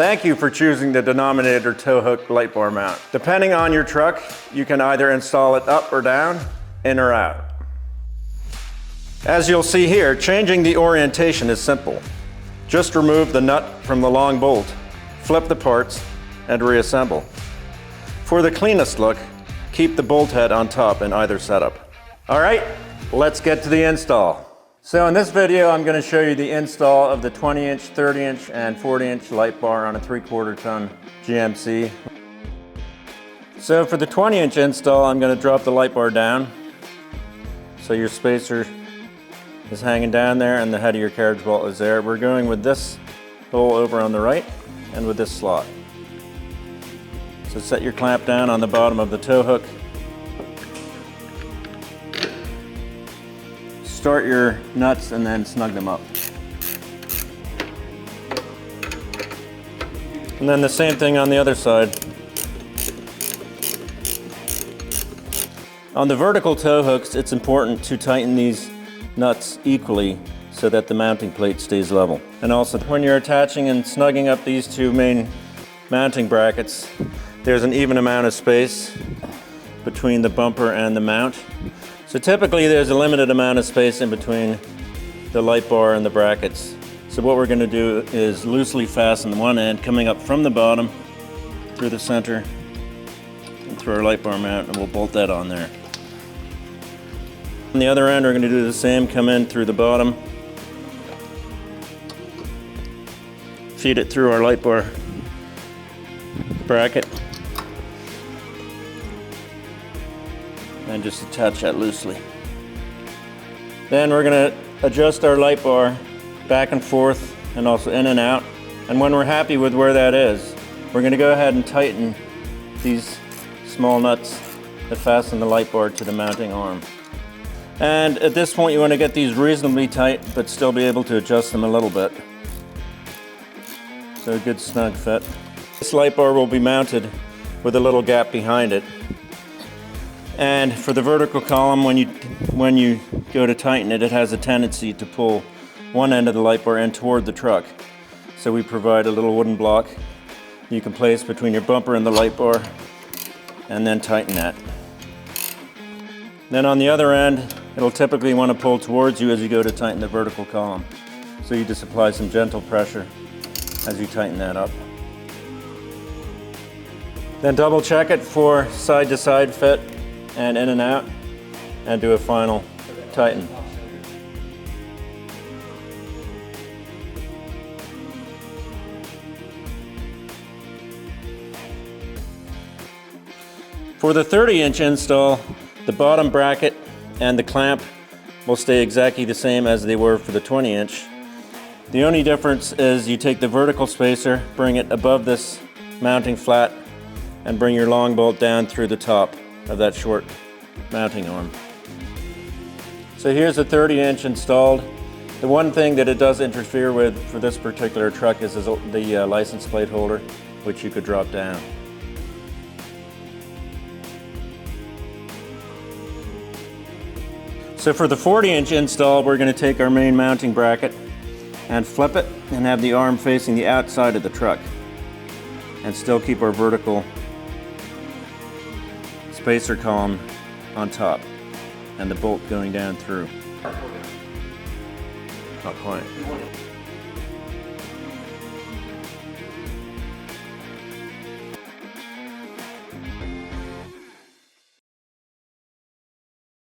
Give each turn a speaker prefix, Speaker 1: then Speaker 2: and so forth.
Speaker 1: Thank you for choosing the Denominator tow hook light bar mount. Depending on your truck, you can either install it up or down, in or out. As you'll see here, changing the orientation is simple. Just remove the nut from the long bolt, flip the parts, and reassemble. For the cleanest look, keep the bolt head on top in either setup. All right, let's get to the install. So in this video, I'm going to show you the install of the 20-inch, 30-inch, and 40-inch light bar on a 3/4 ton GMC. So for the 20-inch install, I'm going to drop the light bar down. So your spacer is hanging down there and the head of your carriage bolt is there. We're going with this hole over on the right and with this slot. So set your clamp down on the bottom of the tow hook. Start your nuts and then snug them up. And then the same thing on the other side. On the vertical tow hooks, it's important to tighten these nuts equally so that the mounting plate stays level. And also when you're attaching and snugging up these two main mounting brackets, there's an even amount of space between the bumper and the mount. So typically there's a limited amount of space in between the light bar and the brackets. So what we're going to do is loosely fasten one end coming up from the bottom through the center and through our light bar mount, and we'll bolt that on there. On the other end we're going to do the same, come in through the bottom, feed it through our light bar bracket, and just attach that loosely. Then we're going to adjust our light bar back and forth and also in and out. And when we're happy with where that is, we're going to go ahead and tighten these small nuts that fasten the light bar to the mounting arm. And at this point you want to get these reasonably tight but still be able to adjust them a little bit. So a good snug fit. This light bar will be mounted with a little gap behind it. And for the vertical column, when you go to tighten it, it has a tendency to pull one end of the light bar in toward the truck. So we provide a little wooden block you can place between your bumper and the light bar and then tighten that. Then on the other end, it'll typically want to pull towards you as you go to tighten the vertical column. So you just apply some gentle pressure as you tighten that up. Then double check it for side to side fit and in and out, and do a final tighten. For the 30-inch install, the bottom bracket and the clamp will stay exactly the same as they were for the 20-inch. The only difference is you take the vertical spacer, bring it above this mounting flat, and bring your long bolt down through the top of that short mounting arm. So here's a 30-inch installed. The one thing that it does interfere with for this particular truck is the license plate holder, which you could drop down. So for the 40-inch install, we're going to take our main mounting bracket and flip it and have the arm facing the outside of the truck and still keep our vertical spacer column on top and the bolt going down through. Not quite.